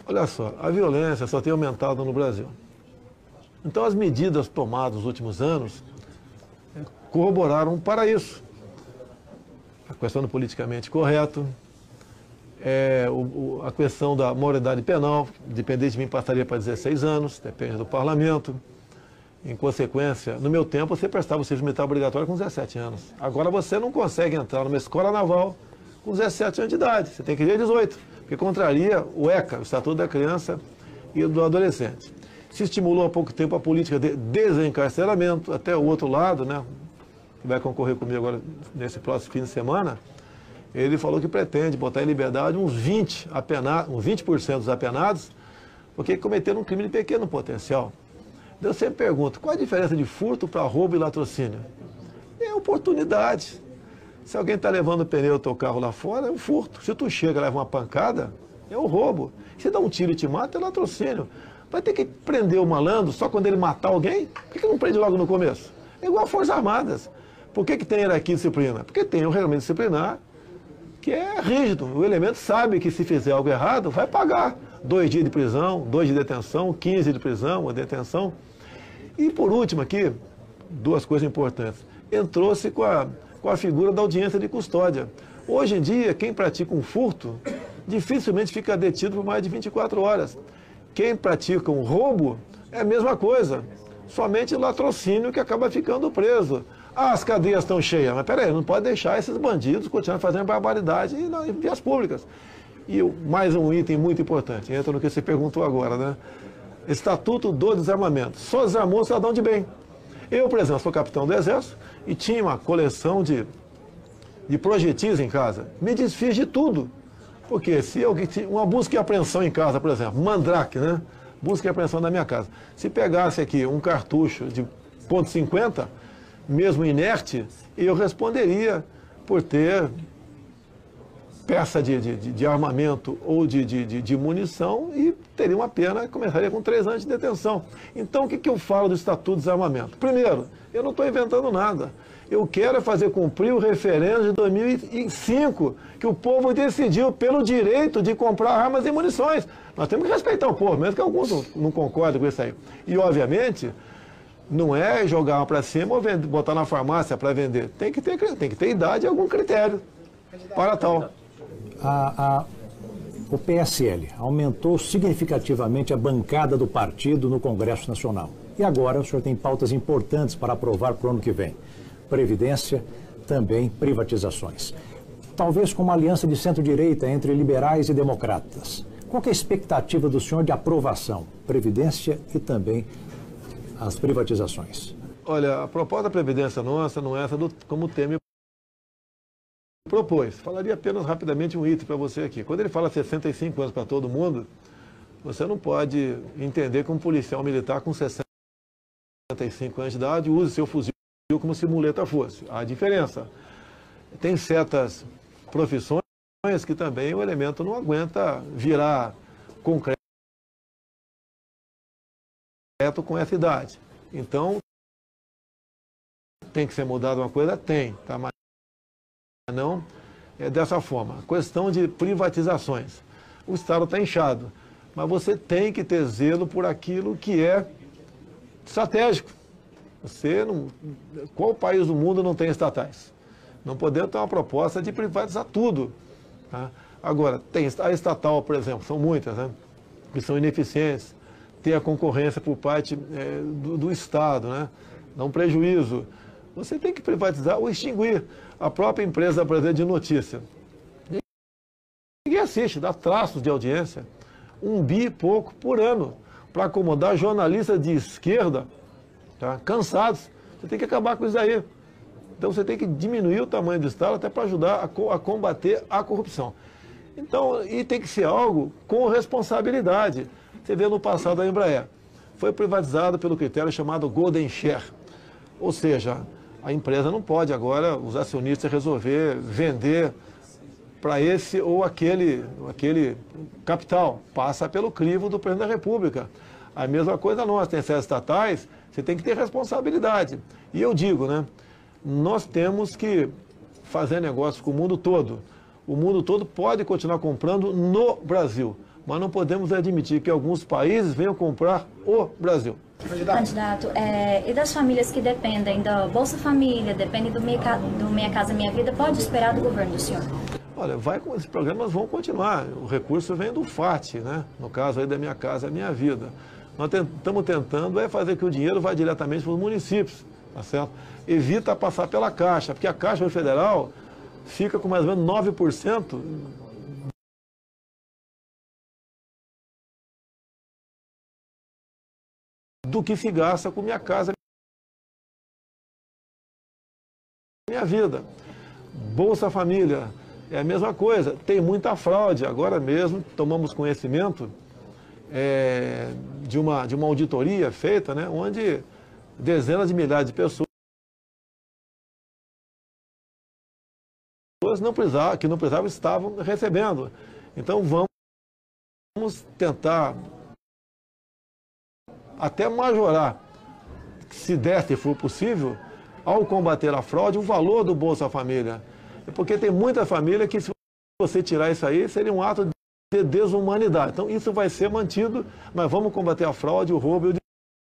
Olha só, a violência só tem aumentado no Brasil. Então as medidas tomadas nos últimos anos corroboraram para isso. A questão do politicamente correto, a questão da maioridade penal, dependente de mim, passaria para 16 anos, depende do parlamento. Em consequência, no meu tempo, você prestava o serviço militar obrigatório com 17 anos. Agora você não consegue entrar numa escola naval com 17 anos de idade, você tem que ir 18, porque contraria o ECA, o Estatuto da Criança e do Adolescente. Se estimulou há pouco tempo a política de desencarceramento, até o outro lado, né, que vai concorrer comigo agora nesse próximo fim de semana, ele falou que pretende botar em liberdade uns 20% dos apenados, porque cometeram um crime de pequeno potencial. Eu sempre pergunto, qual a diferença de furto para roubo e latrocínio? É oportunidade. Se alguém está levando o pneu do teu carro lá fora, é um furto. Se tu chega e leva uma pancada, é um roubo. Se dá um tiro e te mata, é latrocínio. Vai ter que prender o malandro só quando ele matar alguém? Por que não prende logo no começo? É igual às Forças Armadas. Por que tem hierarquia e disciplina? Porque tem um regulamento disciplinar que é rígido. O elemento sabe que se fizer algo errado, vai pagar 2 dias de prisão, 2 de detenção, 15 de prisão ou detenção. E por último aqui, 2 coisas importantes. Entrou-se com a figura da audiência de custódia. Hoje em dia, quem pratica um furto dificilmente fica detido por mais de 24 horas. Quem pratica um roubo é a mesma coisa. Somente latrocínio que acaba ficando preso. Ah, as cadeias estão cheias, mas peraí, não pode deixar esses bandidos continuar fazendo barbaridade em vias públicas. E mais um item muito importante, entra no que você perguntou agora, né? Estatuto do Desarmamento. Só desarmou o cidadão de bem. Eu, por exemplo, sou capitão do Exército e tinha uma coleção de projetis em casa. Me desfiz de tudo. Porque se eu uma busca e apreensão em casa, por exemplo, mandrake, né? Busca e apreensão na minha casa. Se pegasse aqui um cartucho de .50, mesmo inerte, eu responderia por ter peça de armamento ou de munição e teria uma pena, começaria com 3 anos de detenção. Então, o que eu falo do Estatuto de Desarmamento? Primeiro, eu não estou inventando nada. Eu quero fazer cumprir o referendo de 2005, que o povo decidiu pelo direito de comprar armas e munições. Nós temos que respeitar o povo, mesmo que alguns não concordem com isso aí. E, obviamente, não é jogar uma para cima ou botar na farmácia para vender. Tem que ter idade e algum critério para tal. O PSL aumentou significativamente a bancada do partido no Congresso Nacional. E agora o senhor tem pautas importantes para aprovar para o ano que vem. Previdência, também privatizações. Talvez com uma aliança de centro-direita entre liberais e democratas. Qual que é a expectativa do senhor de aprovação? Previdência e também as privatizações. Olha, a proposta da Previdência nossa não é essa como o Temer propôs. Falaria apenas rapidamente um item para você aqui. Quando ele fala 65 anos para todo mundo, você não pode entender que um policial militar com 65 anos de idade use seu fuzil como se muleta fosse. Há diferença. Tem certas profissões que também o elemento não aguenta virar concreto com essa idade. Então, tem que ser mudado uma coisa? Tem, tá? Mas não é dessa forma. A questão de privatizações. O Estado está inchado, mas você tem que ter zelo por aquilo que é estratégico. Qual país do mundo não tem estatais? Não podemos ter uma proposta de privatizar tudo. Tá? Agora, tem a estatal, por exemplo, são muitas, né, que são ineficientes. Tem a concorrência por parte do Estado, né, dá um prejuízo. Você tem que privatizar ou extinguir a própria empresa brasileira de notícia. Ninguém assiste, dá traços de audiência, 1 bi e pouco por ano, para acomodar jornalistas de esquerda, tá, cansados. Você tem que acabar com isso aí. Então você tem que diminuir o tamanho do Estado até para ajudar a combater a corrupção. Então, e tem que ser algo com responsabilidade. Você vê no passado a Embraer. Foi privatizada pelo critério chamado Golden Share. Ou seja, a empresa não pode agora, os acionistas, resolver vender para esse ou aquele capital. Passa pelo crivo do presidente da República. A mesma coisa nós, tem essas estatais, você tem que ter responsabilidade. E eu digo, né, nós temos que fazer negócios com o mundo todo. O mundo todo pode continuar comprando no Brasil. mas não podemos admitir que alguns países venham comprar o Brasil. Candidato, e das famílias que dependem da Bolsa Família, dependem do Minha Casa Minha Vida, pode esperar do governo do senhor? Olha, esses programas vão continuar. O recurso vem do FAT, né? No caso aí da Minha Casa Minha Vida. Nós estamos tentando fazer que o dinheiro vá diretamente para os municípios, tá certo? Evita passar pela Caixa, porque a Caixa Federal fica com mais ou menos 9% do que se gasta com Minha Casa Minha Vida. Bolsa Família é a mesma coisa, tem muita fraude. Agora mesmo tomamos conhecimento de uma auditoria feita, né, onde dezenas de milhares de pessoas que não precisavam estavam recebendo. Então vamos tentar até majorar, se der, se for possível, ao combater a fraude, o valor do Bolsa Família. Porque tem muita família que, se você tirar isso aí, seria um ato de desumanidade. Então isso vai ser mantido, mas vamos combater a fraude, o roubo e o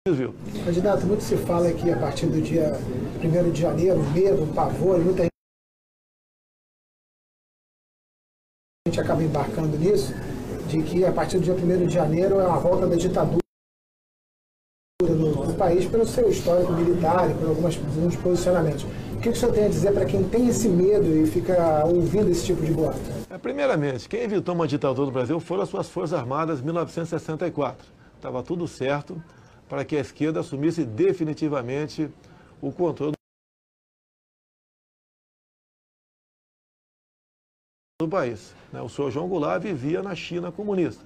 desvio. Candidato, muito se fala que a partir do dia 1º de janeiro, medo, pavor, muita gente acaba embarcando nisso, de que a partir do dia 1º de janeiro é uma volta da ditadura no país, pelo seu histórico militar e por alguns posicionamentos. O que o senhor tem a dizer para quem tem esse medo e fica ouvindo esse tipo de boato? Primeiramente, quem evitou uma ditadura no Brasil foram as suas Forças Armadas em 1964. Estava tudo certo para que a esquerda assumisse definitivamente o controle do país. O senhor João Goulart vivia na China comunista.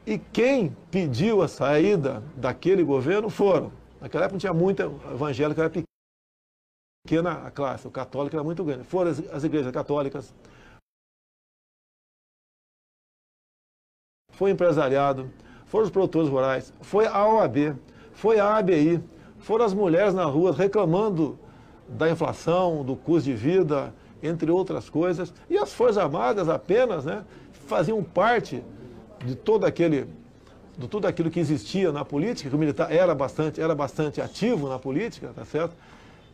E quem pediu a saída daquele governo foram. Naquela época não tinha muita evangélica, era pequena a classe, o católico era muito grande. Foram as igrejas católicas, foi o empresariado, foram os produtores rurais, foi a OAB, foi a ABI, foram as mulheres na rua reclamando da inflação, do custo de vida, entre outras coisas. E as Forças Armadas apenas, né, faziam parte de tudo aquilo que existia na política, que o militar era bastante ativo na política, tá certo?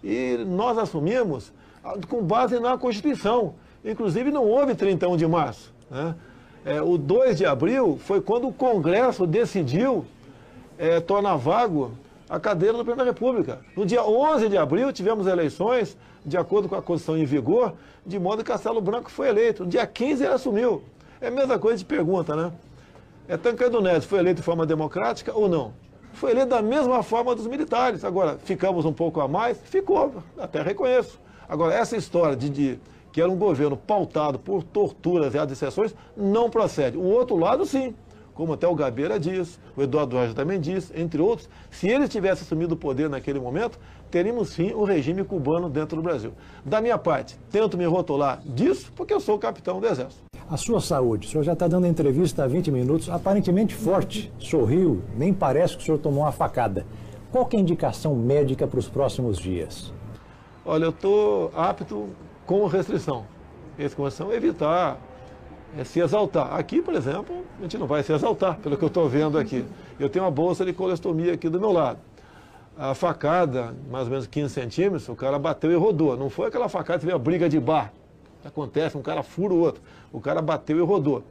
E nós assumimos com base na Constituição. Inclusive não houve 31 de março, né? O 2 de abril foi quando o Congresso decidiu tornar vago a cadeira da Presidente da República. No dia 11 de abril tivemos eleições, de acordo com a Constituição em vigor, de modo que Castelo Branco foi eleito. No dia 15 ele assumiu. É a mesma coisa de pergunta, né? Tancredo Neves foi eleito de forma democrática ou não? Foi eleito da mesma forma dos militares. Agora, ficamos um pouco a mais? Ficou, até reconheço. Agora, essa história de que era um governo pautado por torturas e adicções não procede. O outro lado, sim. Como até o Gabeira diz, o Eduardo Rocha também diz, entre outros, se eles tivessem assumido o poder naquele momento, teríamos sim um regime cubano dentro do Brasil. Da minha parte, tento me rotular disso porque eu sou o capitão do Exército. A sua saúde, o senhor já está dando entrevista há 20 minutos, aparentemente forte, sorriu, nem parece que o senhor tomou uma facada. Qual que é a indicação médica para os próximos dias? Olha, eu estou apto com restrição. Essa condição é evitar se exaltar. Aqui, por exemplo, a gente não vai se exaltar, pelo que eu estou vendo aqui. Eu tenho uma bolsa de colostomia aqui do meu lado. A facada, mais ou menos 15 centímetros, o cara bateu e rodou. Não foi aquela facada que veio a briga de bar. Acontece, um cara fura o outro. O cara bateu e rodou.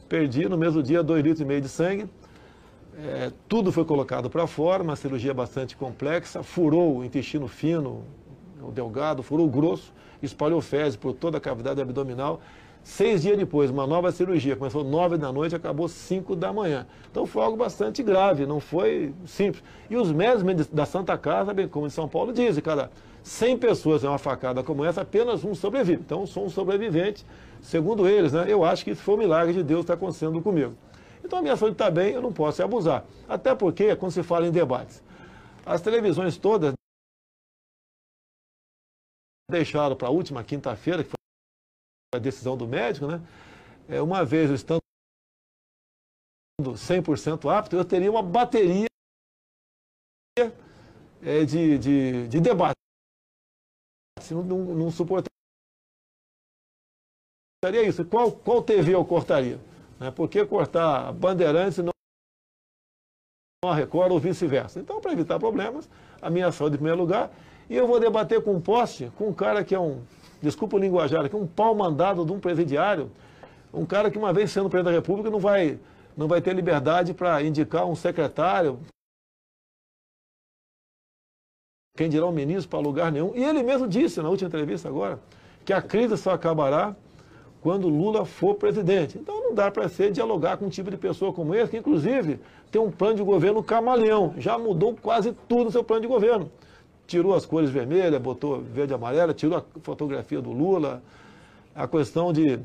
Perdi no mesmo dia 2,5 litros de sangue. Tudo foi colocado para fora, uma cirurgia bastante complexa. Furou o intestino fino, o delgado, furou o grosso, espalhou fezes por toda a cavidade abdominal. 6 dias depois, uma nova cirurgia. Começou 9 da noite e acabou 5 da manhã. Então foi algo bastante grave, não foi simples. E os médicos da Santa Casa, bem como de São Paulo, dizem, cara, 100 pessoas em uma facada como essa, apenas um sobrevive. Então, eu sou um sobrevivente, segundo eles, né? Eu acho que isso foi um milagre de Deus que está acontecendo comigo. Então, a minha saúde está bem, eu não posso abusar. Até porque, quando se fala em debates, as televisões todas deixaram para a última quinta-feira, que foi a decisão do médico, né? Uma vez eu estando 100% apto, eu teria uma bateria de debate. Não suportaria isso. Qual TV eu cortaria? Por que cortar Bandeirantes e não a Record ou vice-versa? Então, para evitar problemas, a minha saúde em primeiro lugar, e eu vou debater com um poste, com um cara que é desculpa o linguajar aqui, um pau mandado de um presidiário, um cara que uma vez sendo presidente da República não vai ter liberdade para indicar um secretário, quem dirá um ministro para lugar nenhum. E ele mesmo disse na última entrevista agora que a crise só acabará quando Lula for presidente. Então não dá para dialogar com um tipo de pessoa como esse, que inclusive tem um plano de governo camaleão, já mudou quase tudo no seu plano de governo. Tirou as cores vermelhas, botou verde e amarela, tirou a fotografia do Lula, a questão de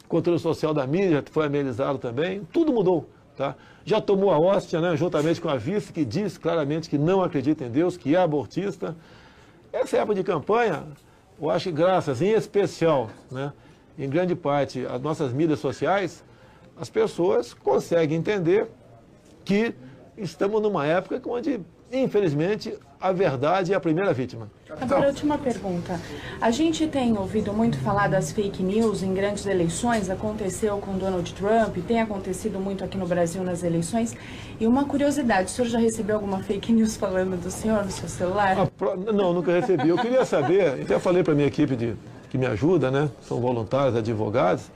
controle social da mídia foi amenizado também, tudo mudou. Tá? Já tomou a hóstia, né, juntamente com a vice, que diz claramente que não acredita em Deus, que é abortista. Essa época de campanha, eu acho que graças, em especial, né, em grande parte, às nossas mídias sociais, as pessoas conseguem entender que estamos numa época onde, infelizmente, a verdade é a primeira vítima. Agora, última pergunta. A gente tem ouvido muito falar das fake news em grandes eleições, aconteceu com Donald Trump, tem acontecido muito aqui no Brasil nas eleições. E uma curiosidade, o senhor já recebeu alguma fake news falando do senhor no seu celular? Não, nunca recebi. Eu queria saber, até falei para a minha equipe que me ajuda, né? São voluntários, advogados,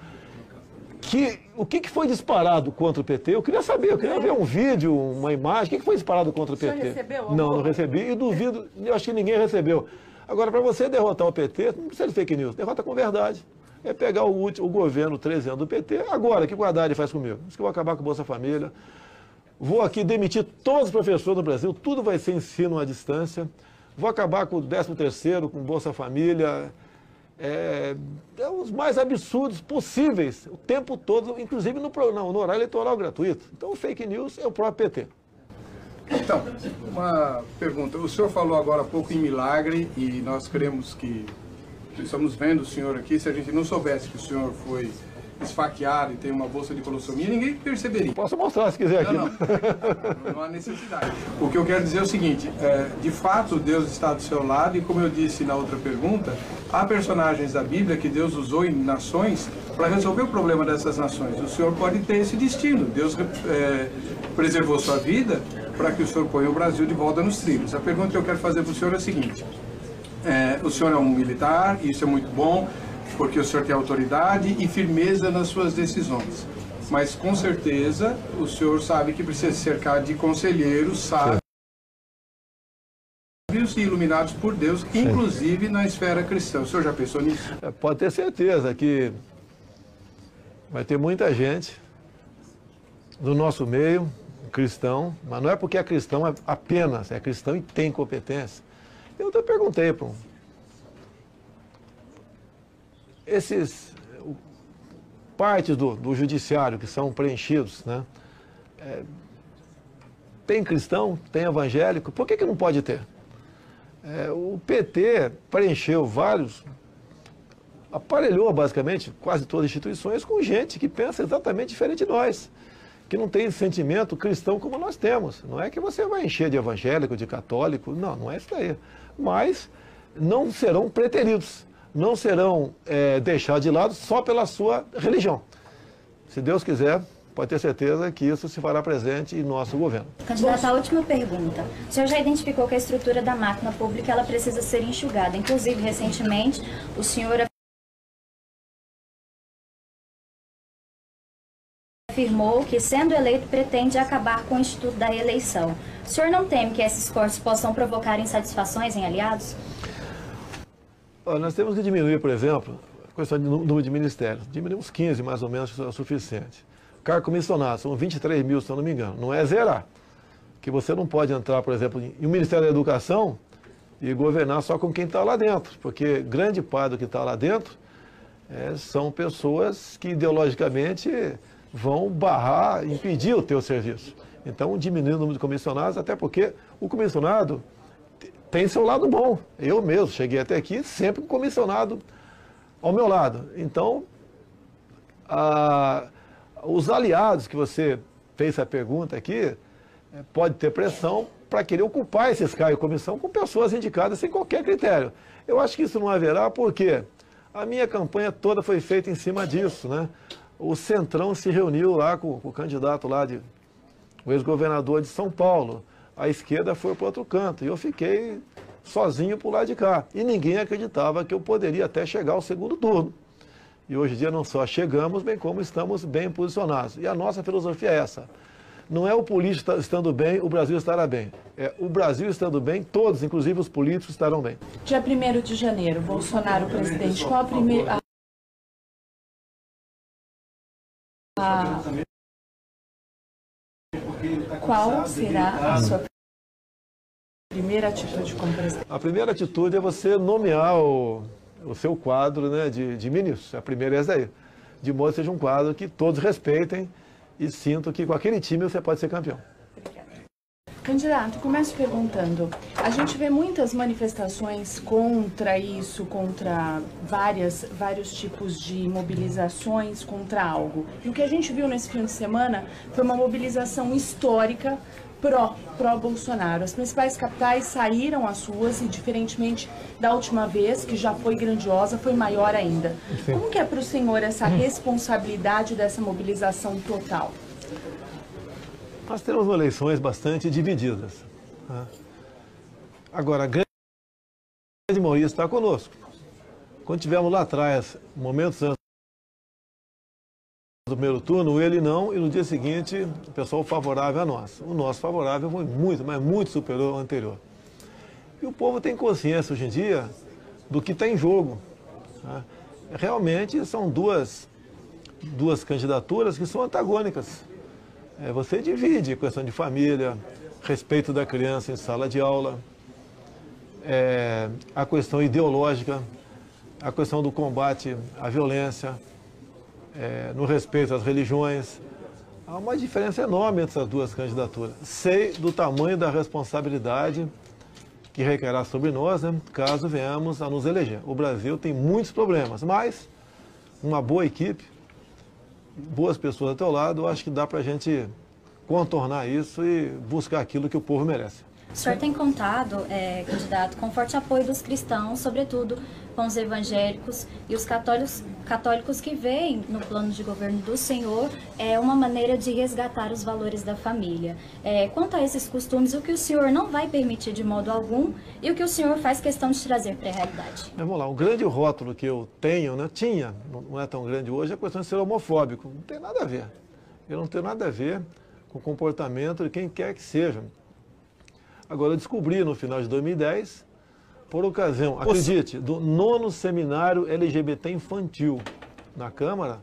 o que foi disparado contra o PT? Eu queria saber, eu queria ver um vídeo, uma imagem, o que foi disparado contra o PT? O senhor recebeu? Não recebi e duvido, eu acho que ninguém recebeu. Agora, para você derrotar o PT, não precisa de fake news, derrota com verdade. É pegar o governo 13 anos do PT, agora, o que o Haddad faz comigo? Diz que eu vou acabar com o Bolsa Família, vou aqui demitir todos os professores no Brasil, tudo vai ser ensino à distância, vou acabar com o 13º, com o Bolsa Família, os mais absurdos possíveis, o tempo todo, inclusive no horário eleitoral gratuito. Então, o fake news é o próprio PT. Então, uma pergunta. O senhor falou agora há pouco em milagre e nós queremos que estamos vendo o senhor aqui. Se a gente não soubesse que o senhor foi esfaqueado e tem uma bolsa de colossomia, ninguém perceberia. Posso mostrar se quiser aqui. Não há necessidade. O que eu quero dizer é o seguinte, de fato Deus está do seu lado e como eu disse na outra pergunta, há personagens da Bíblia que Deus usou em nações para resolver o problema dessas nações. O senhor pode ter esse destino. Deus preservou sua vida para que o senhor ponha o Brasil de volta nos trilhos. A pergunta que eu quero fazer para o senhor é a seguinte, o senhor é um militar, isso é muito bom, porque o senhor tem autoridade e firmeza nas suas decisões. Mas, com certeza, o senhor sabe que precisa se cercar de conselheiros sábios e iluminados por Deus, inclusive na esfera cristã. O senhor já pensou nisso? Pode ter certeza que vai ter muita gente do nosso meio, cristão, mas não é porque é cristão apenas, é cristão e tem competência. Eu até perguntei para partes do judiciário que são preenchidos, né? Tem cristão, tem evangélico, por que não pode ter? O PT preencheu aparelhou basicamente quase todas as instituições com gente que pensa exatamente diferente de nós, que não tem sentimento cristão como nós temos. Não é que você vai encher de evangélico, de católico, não é isso daí. Mas não serão preteridos. Não serão deixados de lado só pela sua religião. Se Deus quiser, pode ter certeza que isso se fará presente em nosso governo. Candidato, a última pergunta. O senhor já identificou que a estrutura da máquina pública ela precisa ser enxugada. Inclusive, recentemente, o senhor afirmou que, sendo eleito, pretende acabar com o Instituto da Reeleição. O senhor não teme que esses cortes possam provocar insatisfações em aliados? Nós temos que diminuir, por exemplo, a questão do número de ministérios. Diminuir uns 15, mais ou menos, é o suficiente. Cargo comissionado, são 23 mil, se eu não me engano. Não é zerar. Que você não pode entrar, por exemplo, em um Ministério da Educação e governar só com quem está lá dentro. Porque grande parte do que está lá dentro são pessoas que ideologicamente vão barrar, impedir o teu serviço. Então, diminuir o número de comissionados, até porque o comissionado tem seu lado bom. Eu mesmo cheguei até aqui sempre com comissionado ao meu lado. Então, os aliados que você fez essa pergunta aqui, pode ter pressão para querer ocupar esses cargos de comissão com pessoas indicadas sem qualquer critério. Eu acho que isso não haverá porque a minha campanha toda foi feita em cima disso, né? O Centrão se reuniu lá com o candidato lá, o ex-governador de São Paulo. A esquerda foi para outro canto e eu fiquei sozinho por lá de cá. E ninguém acreditava que eu poderia até chegar ao segundo turno. E hoje em dia não só chegamos, bem como estamos bem posicionados. E a nossa filosofia é essa. Não é o político estando bem, o Brasil estará bem. É o Brasil estando bem, todos, inclusive os políticos, estarão bem. Dia 1º de janeiro, Bolsonaro presidente, qual a primeira... Qual será a sua primeira atitude como presidente? A primeira atitude é você nomear o seu quadro, né, de ministros. A primeira é essa daí. De modo que seja um quadro que todos respeitem e sintam que com aquele time você pode ser campeão. Candidato, começo perguntando, a gente vê muitas manifestações contra isso, contra vários tipos de mobilizações contra algo. E o que a gente viu nesse fim de semana foi uma mobilização histórica pró-Bolsonaro. As principais capitais saíram às ruas e, diferentemente da última vez, que já foi grandiosa, foi maior ainda. Sim. Como que é para o senhor essa responsabilidade dessa mobilização total? Nós temos eleições bastante divididas. Né? Agora, a grande maioria está conosco. Quando tivemos lá atrás, momentos antes do primeiro turno, ele não, e no dia seguinte, o pessoal favorável a nós. O nosso favorável foi muito, mas muito superior ao anterior. E o povo tem consciência hoje em dia do que está em jogo. Né? Realmente são duas candidaturas que são antagônicas. Você divide a questão de família, respeito da criança em sala de aula, a questão ideológica, a questão do combate à violência, no respeito às religiões. Há uma diferença enorme entre as duas candidaturas. Sei do tamanho da responsabilidade que recairá sobre nós, né, caso venhamos a nos eleger. O Brasil tem muitos problemas, mas uma boa equipe, boas pessoas ao teu lado, eu acho que dá para a gente contornar isso e buscar aquilo que o povo merece. O senhor tem contado, candidato, com forte apoio dos cristãos, sobretudo com os evangélicos e os católicos que veem no plano de governo do senhor uma maneira de resgatar os valores da família. Quanto a esses costumes, o que o senhor não vai permitir de modo algum e o que o senhor faz questão de trazer para a realidade? Vamos lá, um grande rótulo que eu tenho, né, não é tão grande hoje, é a questão de ser homofóbico. Não tem nada a ver. Eu não tenho nada a ver com o comportamento de quem quer que seja. Agora, eu descobri no final de 2010, por ocasião, acredite, do 9º Seminário LGBT Infantil na Câmara,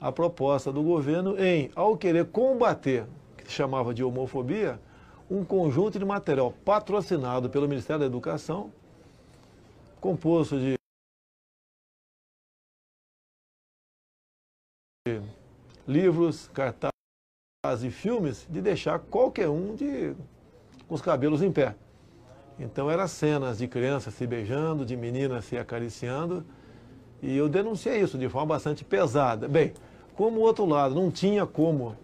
a proposta do governo ao querer combater, que se chamava de homofobia, um conjunto de material patrocinado pelo Ministério da Educação, composto de livros, cartazes e filmes, de deixar qualquer um com os cabelos em pé. Então eram cenas de crianças se beijando, de meninas se acariciando, e eu denunciei isso de forma bastante pesada. Bem, como o outro lado não tinha como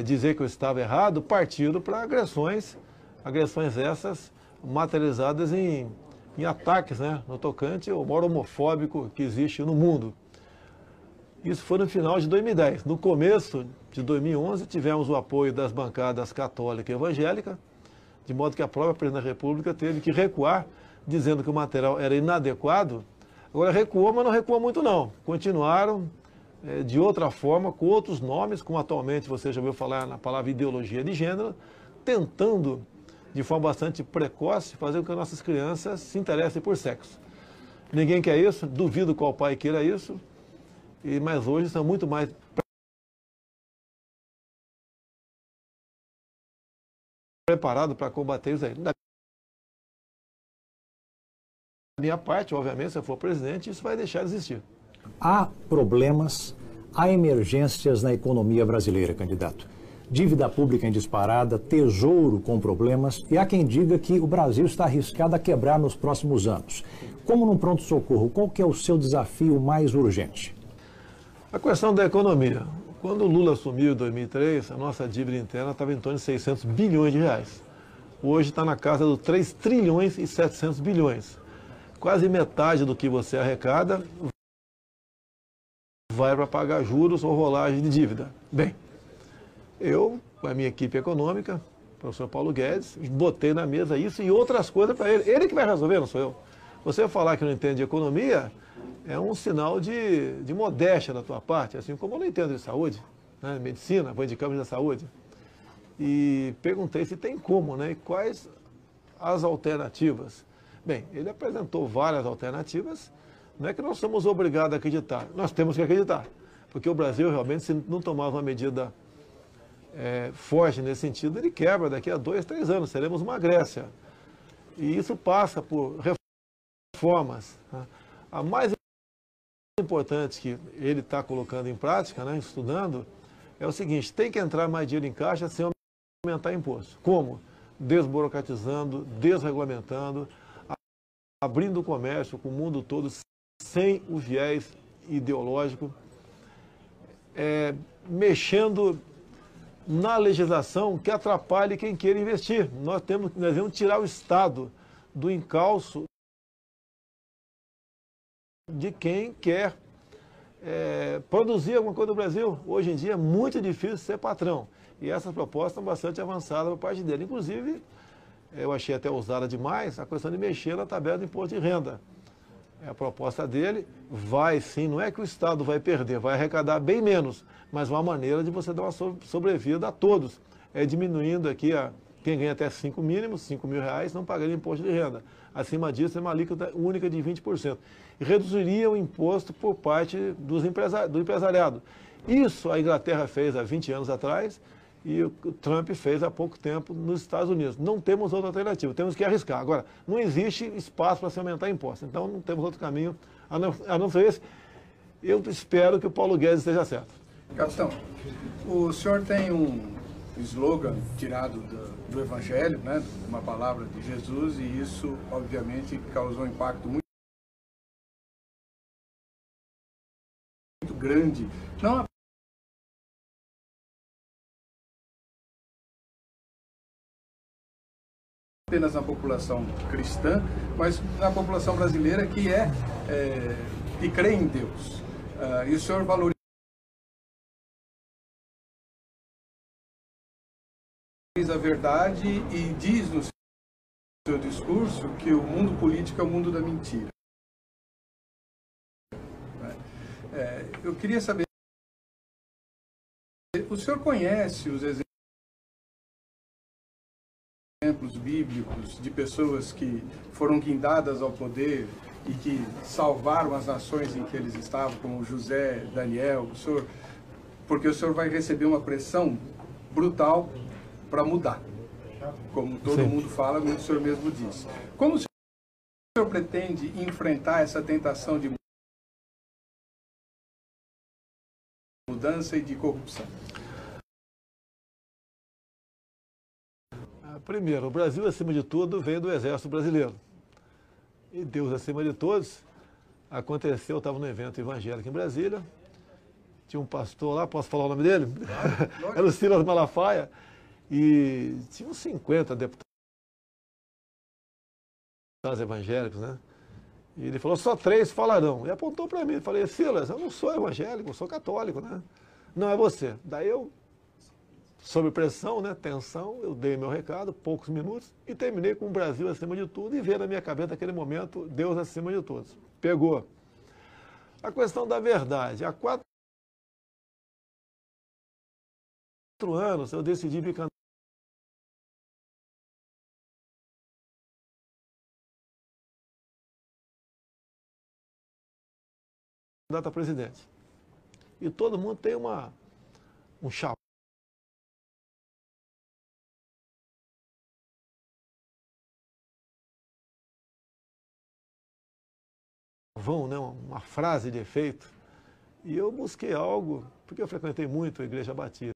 dizer que eu estava errado, partiram para agressões essas materializadas em ataques, né, no tocante ao maior homofóbico que existe no mundo. Isso foi no final de 2010. No começo de 2011, tivemos o apoio das bancadas católica e evangélica, de modo que a própria Presidente da República teve que recuar, dizendo que o material era inadequado. Agora recuou, mas não recuou muito não. Continuaram de outra forma, com outros nomes, como atualmente você já ouviu falar na palavra ideologia de gênero, tentando, de forma bastante precoce, fazer com que as nossas crianças se interessem por sexo. Ninguém quer isso, duvido qual pai queira isso, mas hoje estão muito mais preparados para combater isso aí. Da minha parte, obviamente, se eu for presidente, isso vai deixar de existir. Há problemas, há emergências na economia brasileira, candidato. Dívida pública em disparada, tesouro com problemas, e há quem diga que o Brasil está arriscado a quebrar nos próximos anos. Como num pronto-socorro, qual que é o seu desafio mais urgente? A questão da economia. Quando o Lula assumiu em 2003, a nossa dívida interna estava em torno de 600 bilhões de reais. Hoje está na casa dos 3 trilhões e 700 bilhões. Quase metade do que você arrecada vai para pagar juros ou rolagem de dívida. Bem, eu, com a minha equipe econômica, o professor Paulo Guedes, botei na mesa isso e outras coisas para ele. Ele que vai resolver, não sou eu. Você falar que não entende de economia é um sinal de modéstia da tua parte, assim como eu não entendo de saúde, né, medicina, vou indicar da saúde. E perguntei se tem como, né, e quais as alternativas. Bem, ele apresentou várias alternativas. Não é que nós somos obrigados a acreditar, nós temos que acreditar, porque o Brasil realmente, se não tomar uma medida forte nesse sentido, ele quebra daqui a 2, 3 anos, seremos uma Grécia. E isso passa por reformas. Né? A mais importante que ele está colocando em prática, né, estudando, é o seguinte: tem que entrar mais dinheiro em caixa sem aumentar imposto. Como? Desburocratizando, desregulamentando, abrindo o comércio com o mundo todo, sem o viés ideológico, mexendo na legislação que atrapalhe quem queira investir. Nós devemos tirar o Estado do encalço de quem quer produzir alguma coisa no Brasil. Hoje em dia é muito difícil ser patrão. E essas propostas estão bastante avançadas por parte dele. Inclusive, eu achei até ousada demais a questão de mexer na tabela do imposto de renda. A proposta dele vai sim, não é que o Estado vai perder, vai arrecadar bem menos, mas uma maneira de você dar uma sobrevida a todos. Diminuindo aqui quem ganha até 5 mínimos, 5 mil reais, não pagaria imposto de renda. Acima disso, é uma alíquota única de 20%. E reduziria o imposto por parte do empresariado. Isso a Inglaterra fez há 20 anos atrás e o Trump fez há pouco tempo nos Estados Unidos. Não temos outra alternativa, temos que arriscar. Agora, não existe espaço para se aumentar impostos, então não temos outro caminho a não ser esse. Eu espero que o Paulo Guedes esteja certo. Capitão, o senhor tem um slogan tirado do Evangelho, né, uma palavra de Jesus, e isso, obviamente, causou um impacto muito grande, não apenas na população cristã, mas na população brasileira que crê em Deus. E o senhor valoriza a verdade e diz no seu discurso que o mundo político é o mundo da mentira. Eu queria saber, o senhor conhece os exemplos bíblicos de pessoas que foram guindadas ao poder e que salvaram as nações em que eles estavam, como José, Daniel, porque o senhor vai receber uma pressão brutal para mudar, como todo mundo fala, como o senhor mesmo disse. Como o senhor pretende enfrentar essa tentação de mudança e de corrupção? Primeiro, o Brasil, acima de tudo, veio do Exército Brasileiro. E Deus, acima de todos, aconteceu, eu estava num evento evangélico em Brasília, tinha um pastor lá, posso falar o nome dele? Claro. Era o Silas Malafaia, e tinha uns 50 deputados evangélicos, né? E ele falou, só 3 falarão. E apontou para mim, eu falei, Silas, eu não sou evangélico, eu sou católico, né? Não, é você. Daí eu, sob pressão, né, tensão, eu dei meu recado, poucos minutos, e terminei com o Brasil acima de tudo, e veio na minha cabeça naquele momento, Deus acima de todos. Pegou. A questão da verdade. Há 4 anos eu decidi me candidatar a presidente. E todo mundo tem um chavão, né, uma frase de efeito, e eu busquei algo, porque eu frequentei muito a Igreja Batista.